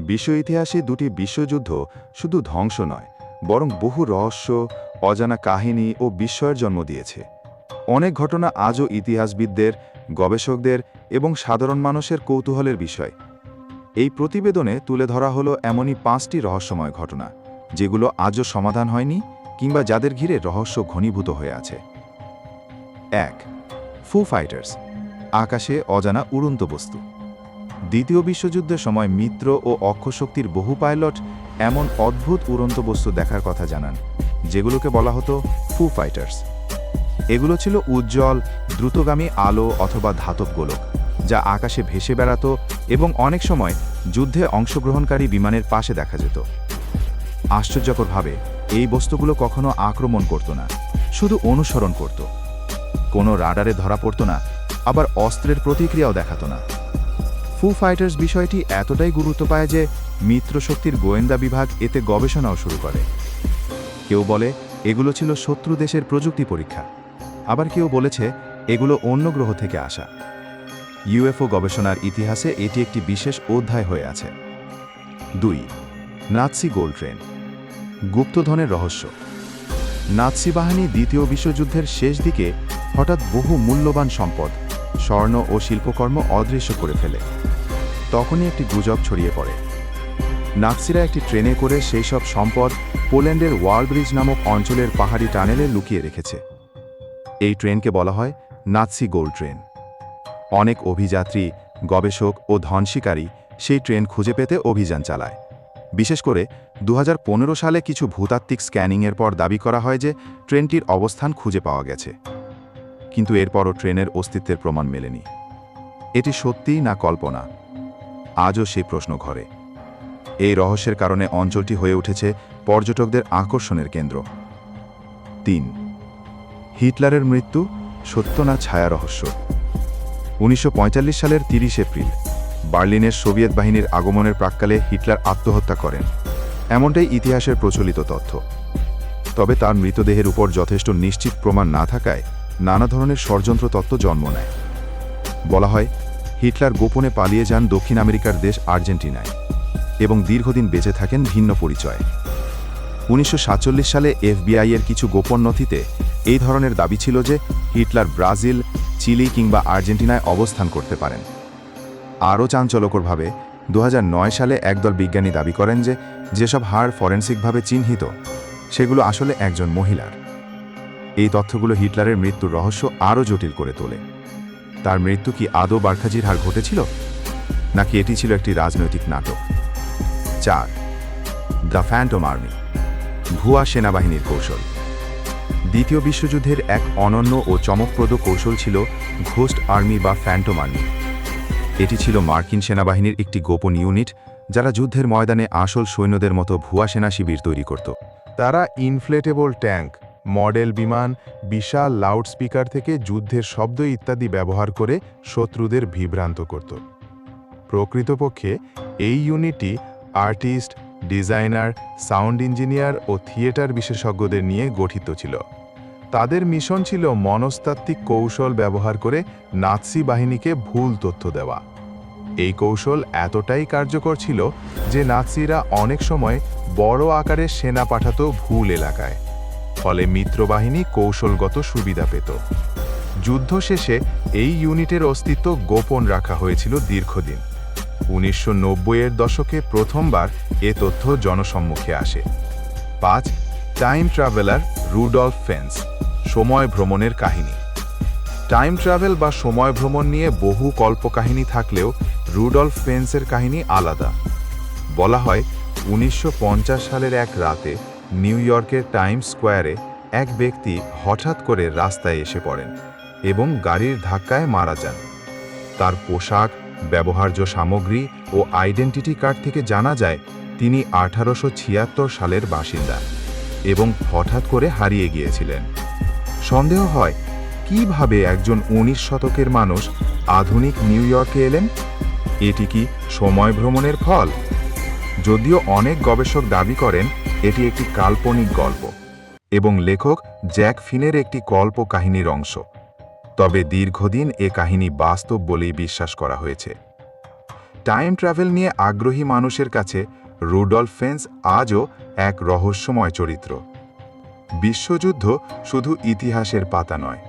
বিশ্ব ইতিহাসে দুটি বিশ্বযুদ্ধ শুধু ধ্বংস নয়, বরং বহু রহস্য, অজানা কাহিনী ও বিস্ময়ের জন্ম দিয়েছে। অনেক ঘটনা আজও ইতিহাসবিদদের, গবেষকদের এবং সাধারণ মানুষের কৌতূহলের বিষয়। এই প্রতিবেদনে তুলে ধরা হলো এমনই 5টি রহস্যময় ঘটনা, যেগুলো আজও সমাধান হয়নি কিংবা যাদের ঘিরে রহস্য ঘনীভূত হয়ে আছে। 1. ফু ফাইটার্স, আকাশে অজানা উড়ন্ত বস্তু। দ্বিতীয় বিশ্বযুদ্ধের সময় মিত্র ও অক্ষশক্তির বহু পাইলট এমন অদ্ভুত উড়ন্ত বস্তু দেখার কথা জানান, যেগুলোকে বলা হতো ফু ফাইটার্স। এগুলো ছিল উজ্জ্বল, দ্রুতগামী আলো অথবা ধাতব গোলক, যা আকাশে ভেসে বেড়াত এবং অনেক সময় যুদ্ধে অংশগ্রহণকারী বিমানের পাশে দেখা যেত। আশ্চর্যকরভাবে এই বস্তুগুলো কখনো আক্রমণ করত না, শুধু অনুসরণ করত। কোনো রাডারে ধরা পড়ত না, আবার অস্ত্রের প্রতিক্রিয়াও দেখাত না। ফু ফাইটার্স বিষয়টি এতটাই গুরুত্ব পায় যে মিত্রশক্তির গোয়েন্দা বিভাগ এতে গবেষণাও শুরু করে। কেউ বলে এগুলো ছিল শত্রু দেশের প্রযুক্তি পরীক্ষা, আবার কেউ বলেছে এগুলো অন্য গ্রহ থেকে আসা। ইউএফও গবেষণার ইতিহাসে এটি একটি বিশেষ অধ্যায় হয়ে আছে। 2. নাৎসি গোল্ড ট্রেন, গুপ্তধনের রহস্য। নাৎসি বাহিনী দ্বিতীয় বিশ্বযুদ্ধের শেষ দিকে হঠাৎ বহু মূল্যবান সম্পদ, স্বর্ণ ও শিল্পকর্ম অদৃশ্য করে ফেলে। তখনই একটি গুজব ছড়িয়ে পড়ে। নাৎসিরা একটি ট্রেনে করে সেই সব সম্পদ পোল্যান্ডের ওয়াল ব্রিজ নামক অঞ্চলের পাহাড়ি টানেলে লুকিয়ে রেখেছে। এই ট্রেনকে বলা হয় নাৎসি গোল্ড ট্রেন। অনেক অভিযাত্রী, গবেষক ও ধন শিকারী সেই ট্রেন খুঁজে পেতে অভিযান চালায়। বিশেষ করে 2015 সালে কিছু ভূতাত্ত্বিক স্ক্যানিংয়ের পর দাবি করা হয় যে ট্রেনটির অবস্থান খুঁজে পাওয়া গেছে। কিন্তু এরপরও ট্রেনের অস্তিত্বের প্রমাণ মেলেনি। এটি সত্যিই না কল্পনা? আজও সেই প্রশ্ন ঘরে। এই রহস্যের কারণে অঞ্চলটি হয়ে উঠেছে পর্যটকদের আকর্ষণের কেন্দ্র। 3. হিটলারের মৃত্যু, সত্য না ছায়া রহস্য। 1945 সালের 30 এপ্রিল বার্লিনের সোভিয়েত বাহিনীর আগমনের প্রাক্কালে হিটলার আত্মহত্যা করেন, এমনটাই ইতিহাসের প্রচলিত তথ্য। তবে তার মৃতদেহের উপর যথেষ্ট নিশ্চিত প্রমাণ না থাকায় নানা ধরনের ষড়যন্ত্র তত্ত্ব জন্ম নেয়। বলা হয় হিটলার গোপনে পালিয়ে যান দক্ষিণ আমেরিকার দেশ আর্জেন্টিনায় এবং দীর্ঘদিন বেঁচে থাকেন ভিন্ন পরিচয়ে। 1947 সালে এফবিআই-এর কিছু গোপন নথিতে এই ধরনের দাবি ছিল যে হিটলার ব্রাজিল, চিলি কিংবা আর্জেন্টিনায় অবস্থান করতে পারেন। আরও চাঞ্চল্যকরভাবে 2009 সালে একদল বিজ্ঞানী দাবি করেন যে যেসব হাড় ফরেনসিকভাবে চিহ্নিত, সেগুলো আসলে একজন মহিলার। এই তথ্যগুলো হিটলারের মৃত্যুর রহস্য আরও জটিল করে তোলে। তার মৃত্যু কি আদৌ বার্খাজির হার ঘটেছিল, নাকি এটি ছিল একটি রাজনৈতিক নাটক? 4. দ্য ফ্যান্টম আর্মি, ভুয়া সেনাবাহিনীর কৌশল। দ্বিতীয় বিশ্বযুদ্ধের এক অনন্য ও চমকপ্রদ কৌশল ছিল ঘোস্ট আর্মি বা ফ্যান্টম আর্মি। এটি ছিল মার্কিন সেনাবাহিনীর একটি গোপন ইউনিট, যারা যুদ্ধের ময়দানে আসল সৈন্যদের মতো ভুয়া সেনা শিবির তৈরি করত। তারা ইনফ্লেটেবল ট্যাঙ্ক, মডেল বিমান, বিশাল লাউডস্পিকার থেকে যুদ্ধের শব্দ ইত্যাদি ব্যবহার করে শত্রুদের বিভ্রান্ত করত। প্রকৃতপক্ষে এই ইউনিটটি আর্টিস্ট, ডিজাইনার, সাউন্ড ইঞ্জিনিয়ার ও থিয়েটার বিশেষজ্ঞদের নিয়ে গঠিত ছিল। তাদের মিশন ছিল মনস্তাত্ত্বিক কৌশল ব্যবহার করে নাৎসি বাহিনীকে ভুল তথ্য দেওয়া। এই কৌশল এতটাই কার্যকর ছিল যে নাৎসিরা অনেক সময় বড় আকারের সেনা পাঠাত ভুল এলাকায়, ফলে মিত্রবাহিনী কৌশলগত সুবিধা পেত। যুদ্ধ শেষে এই ইউনিটের অস্তিত্ব গোপন রাখা হয়েছিল দীর্ঘদিন। 1990-এর দশকে প্রথমবার এ তথ্য জনসম্মুখে আসে। 5. টাইম ট্রাভেলার রুডলফ ফেন্স, সময় ভ্রমণের কাহিনী। টাইম ট্রাভেল বা সময় ভ্রমণ নিয়ে বহু কল্পকাহিনী থাকলেও রুডলফ ফেন্সের কাহিনী আলাদা। বলা হয় 1950 সালের এক রাতে নিউ ইয়র্কের টাইমস স্কোয়ারে এক ব্যক্তি হঠাৎ করে রাস্তায় এসে পড়েন এবং গাড়ির ধাক্কায় মারা যান। তার পোশাক, ব্যবহার্য সামগ্রী ও আইডেন্টিটি কার্ড থেকে জানা যায় তিনি 1876 সালের বাসিন্দা এবং হঠাৎ করে হারিয়ে গিয়েছিলেন। সন্দেহ হয় কিভাবে একজন 19 শতকের মানুষ আধুনিক নিউ ইয়র্কে এলেন। এটি কি সময় ভ্রমণের ফল? যদিও অনেক গবেষক দাবি করেন এটি একটি কাল্পনিক গল্প এবং লেখক জ্যাক ফিনের একটি কল্প কাহিনীর অংশ, তবে দীর্ঘদিন এ কাহিনী বাস্তব বলেই বিশ্বাস করা হয়েছে। টাইম ট্রাভেল নিয়ে আগ্রহী মানুষের কাছে রুডলফ ফেন্স আজও এক রহস্যময় চরিত্র। বিশ্বযুদ্ধ শুধু ইতিহাসের পাতা নয়,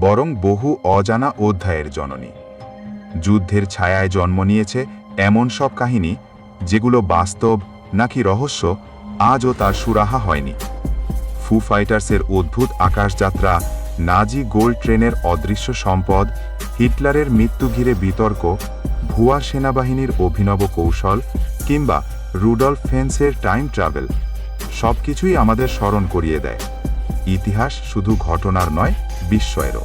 বরং বহু অজানা অধ্যায়ের জননী। যুদ্ধের ছায়ায় জন্ম নিয়েছে এমন সব কাহিনী যেগুলো বাস্তব নাকি রহস্য আজও তার সুরাহা হয়নি। ফু ফাইটার্সের অদ্ভুত আকাশযাত্রা, নাজি গোল্ড ট্রেনের অদৃশ্য সম্পদ, হিটলারের মৃত্যু ঘিরে বিতর্ক, ভুয়া সেনাবাহিনীর অভিনব কৌশল কিংবা রুডলফ ফেন্সের টাইম ট্রাভেল সবকিছুই আমাদের স্মরণ করিয়ে দেয় ইতিহাস শুধু ঘটনার নয়, বিস্ময়েরও।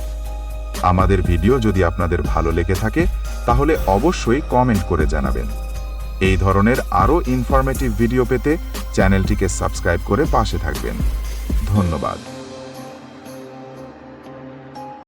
আমাদের ভিডিও যদি আপনাদের ভালো লেগে থাকে তাহলে অবশ্যই কমেন্ট করে জানাবেন। এই ধরনের আরও ইনফরমেটিভ ভিডিও পেতে চ্যানেলটিকে সাবস্ক্রাইব করে পাশে থাকবেন। ধন্যবাদ।